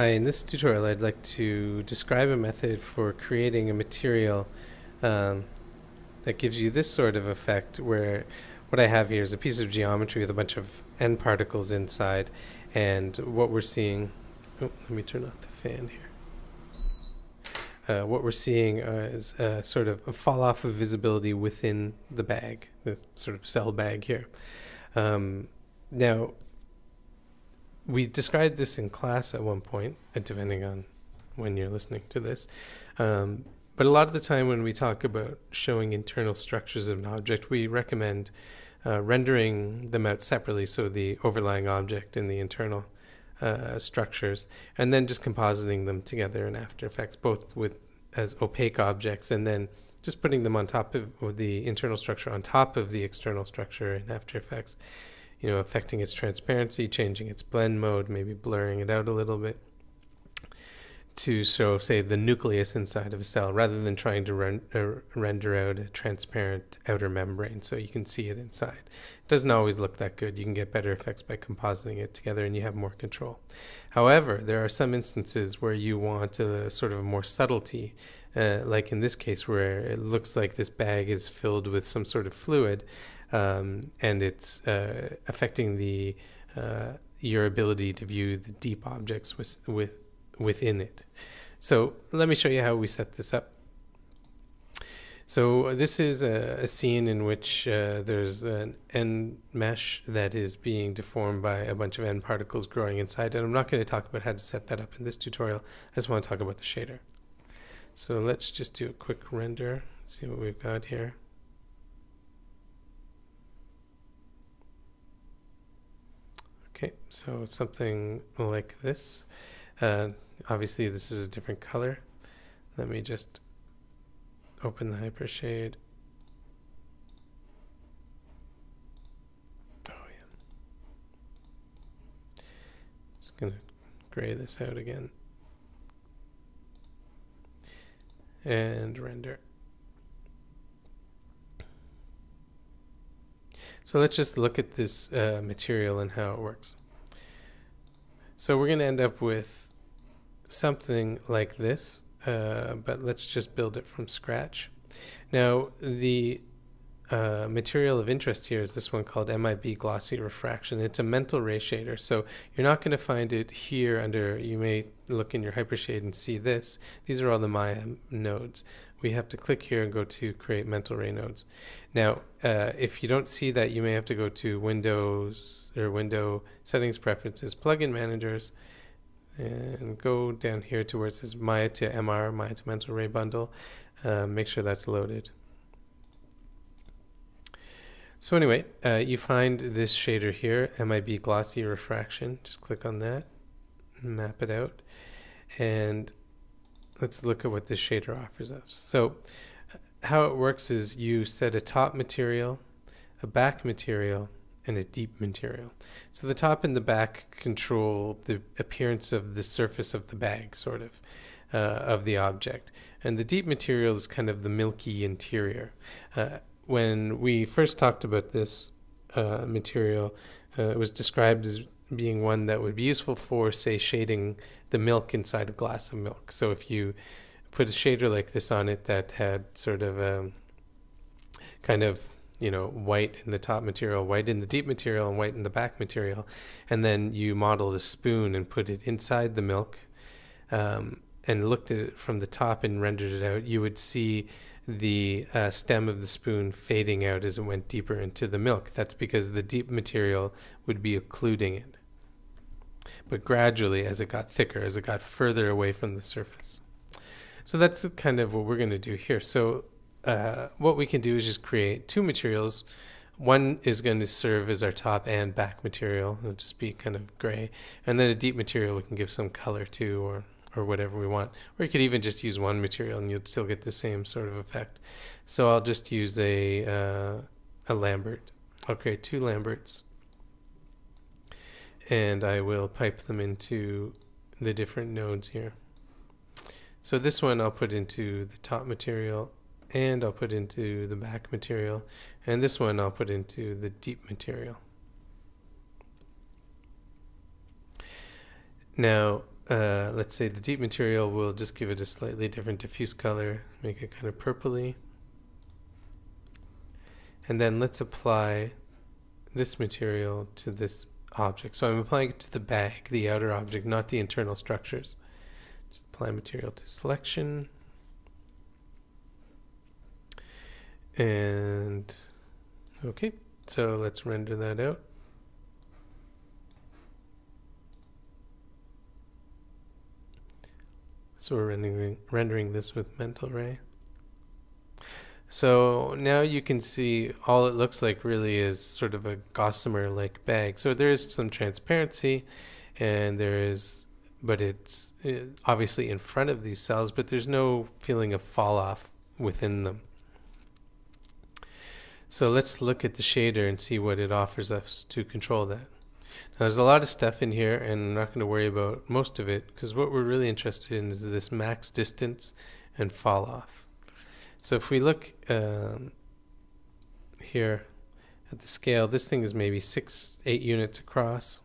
Hi, in this tutorial I'd like to describe a method for creating a material um, that gives you this sort of effect where what I have here is a piece of geometry with a bunch of end particles inside, and what we're seeing, let me turn off the fan here. What we're seeing is sort of a fall off of visibility within the bag, the sort of cell bag here. Now, we described this in class at one point, depending on when you're listening to this. But a lot of the time when we talk about showing internal structures of an object, we recommend rendering them out separately, so the overlying object and the internal structures, and then just compositing them together in After Effects, both as opaque objects, and then just putting them on top of the internal structure on top of the external structure in After Effects. You know, affecting its transparency, changing its blend mode, maybe blurring it out a little bit to show, say, the nucleus inside of a cell, rather than trying to render out a transparent outer membrane so you can see it inside. It doesn't always look that good. You can get better effects by compositing it together and you have more control. However, there are some instances where you want a sort of more subtlety, like in this case where it looks like this bag is filled with some sort of fluid, and it's affecting your ability to view the deep objects within it. So let me show you how we set this up. So this is a scene in which there's an end mesh that is being deformed by a bunch of end particles growing inside, and I'm not going to talk about how to set that up in this tutorial. I just want to talk about the shader. So let's just do a quick render, see what we've got here. Okay, so it's something like this. Obviously this is a different color. Let me just open the hypershade. Oh yeah. Just gonna gray this out again. And render. So let's just look at this material and how it works. So we're going to end up with something like this, but let's just build it from scratch. Now, the material of interest here is this one called MIB Glossy Refraction. It's a mental ray shader, so you're not going to find it here under, you may look in your hypershade and see this. These are all the Maya nodes. We have to click here and go to create mental ray nodes. Now, if you don't see that, you may have to go to Windows or Window Settings Preferences, Plugin Managers, and go down here to where it says Maya to MR, Maya to Mental Ray Bundle. Make sure that's loaded. So anyway, you find this shader here, MIB Glossy Refraction. Just click on that, map it out, and let's look at what this shader offers us. So how it works is you set a top material, a back material, and a deep material. So the top and the back control the appearance of the surface of the bag, sort of the object. And the deep material is kind of the milky interior. When we first talked about this material, it was described as being one that would be useful for, say, shading the milk inside a glass of milk. So if you put a shader like this on it that had sort of kind of, you know, white in the top material, white in the deep material, and white in the back material, and then you modeled a spoon and put it inside the milk, and looked at it from the top and rendered it out, you would see the stem of the spoon fading out as it went deeper into the milk. That's because the deep material would be occluding it. But gradually, as it got thicker, as it got further away from the surface. So that's kind of what we're going to do here. So what we can do is just create two materials. One is going to serve as our top and back material. It'll just be kind of gray. And then a deep material we can give some color to, or whatever we want. Or you could even just use one material and you'll still get the same sort of effect. So I'll just use a Lambert. I'll create two Lamberts, and I will pipe them into the different nodes here. So this one I'll put into the top material, and I'll put into the back material, and this one I'll put into the deep material. Now, let's say the deep material, we'll just give it a slightly different diffuse color, make it kind of purpley. And then let's apply this material to this object. So I'm applying it to the bag, the outer object, not the internal structures. Just apply material to selection. And okay, so let's render that out. So we're rendering this with mental ray. So now you can see all it looks like really is sort of a gossamer-like bag. So there is some transparency, and but it's obviously in front of these cells, but there's no feeling of fall off within them. So let's look at the shader and see what it offers us to control that. Now, there's a lot of stuff in here, and I'm not going to worry about most of it, because what we're really interested in is this max distance and fall off. So if we look here at the scale, this thing is maybe 8 units across.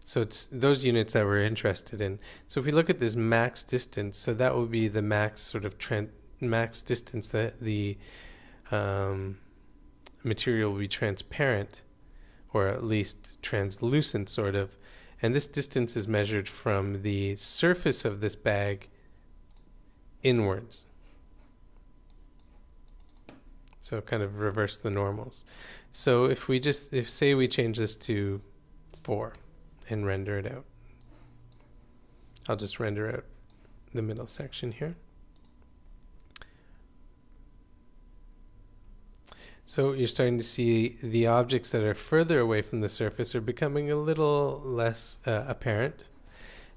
So it's those units that we're interested in. So if we look at this max distance, so that will be the max sort of max distance that the material will be transparent, or at least translucent sort of. And this distance is measured from the surface of this bag inwards. So kind of reverse the normals. So if say we change this to 4 and render it out. I'll just render out the middle section here. So you're starting to see the objects that are further away from the surface are becoming a little less apparent.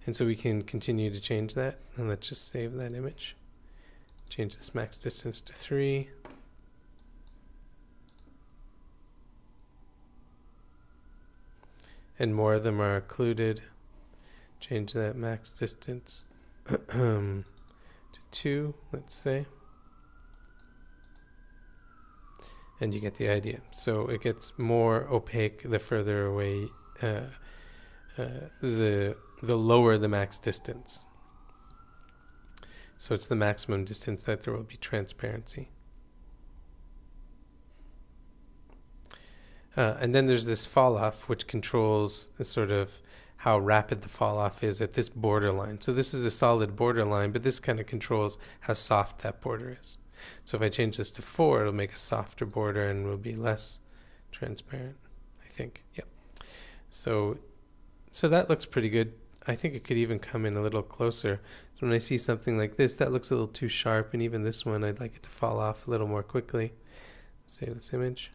And so we can continue to change that. And let's just save that image. Change this max distance to 3. And more of them are occluded. Change that max distance to 2, let's say. And you get the idea. So it gets more opaque the further away, the lower the max distance. So it's the maximum distance that there will be transparency. And then there's this fall off, which controls sort of how rapid the fall off is at this borderline. So this is a solid borderline, but this kind of controls how soft that border is. So if I change this to 4, it'll make a softer border and will be less transparent, I think. Yep. So that looks pretty good. I think it could even come in a little closer. So when I see something like this, that looks a little too sharp, and even this one, I'd like it to fall off a little more quickly. Save this image.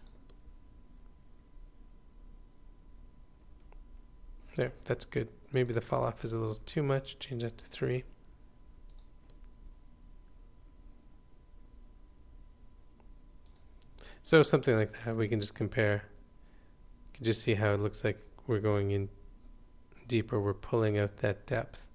There, that's good. Maybe the fall off is a little too much. Change that to 3. So something like that, we can just compare. You can just see how it looks like we're going in deeper. We're pulling out that depth.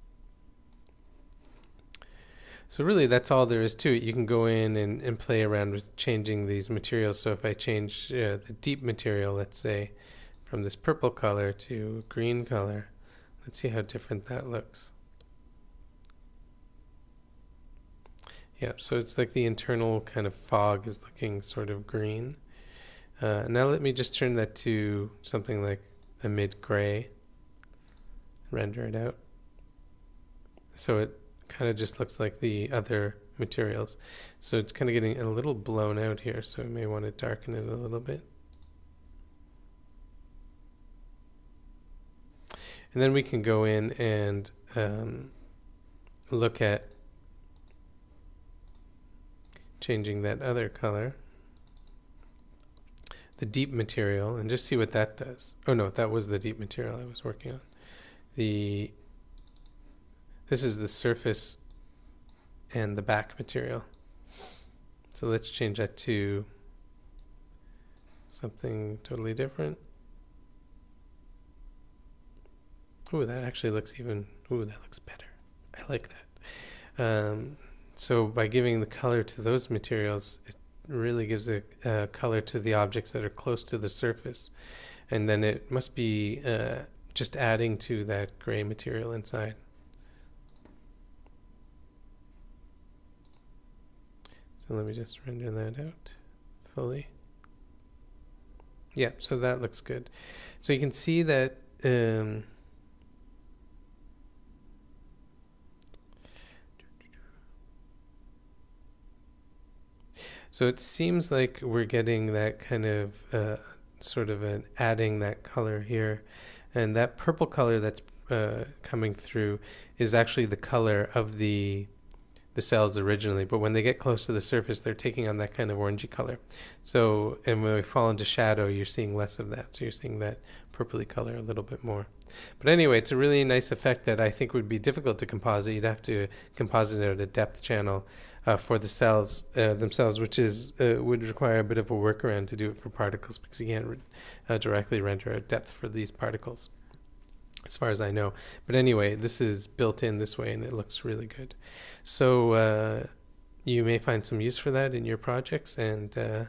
So really, that's all there is to it. You can go in and play around with changing these materials. So if I change the deep material, let's say, from this purple color to green color, let's see how different that looks. Yeah, so it's like the internal kind of fog is looking sort of green. Now let me just turn that to something like a mid-gray. Render it out. So it kind of just looks like the other materials. So it's kind of getting a little blown out here, so we may want to darken it a little bit. And then we can go in and look at changing that other color, the deep material, and just see what that does. Oh no, that was the deep material I was working on. This is the surface and the back material. So let's change that to something totally different. Ooh, that actually looks even, ooh, that looks better. I like that. So by giving the color to those materials, it really gives a color to the objects that are close to the surface. And then it must be just adding to that gray material inside. So let me just render that out fully. Yeah, so that looks good. So you can see that so it seems like we're getting that kind of sort of an adding that color here, and that purple color that's coming through is actually the color of the cells originally, but when they get close to the surface, they're taking on that kind of orangey color. So, and when we fall into shadow, you're seeing less of that. So you're seeing that purpley color a little bit more. But anyway, it's a really nice effect that I think would be difficult to composite. You'd have to composite it at a depth channel for the cells themselves, which is would require a bit of a workaround to do it for particles, because you can't directly render a depth for these particles, as far as I know. But anyway, this is built in this way and it looks really good. So you may find some use for that in your projects, and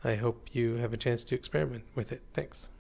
I hope you have a chance to experiment with it. Thanks.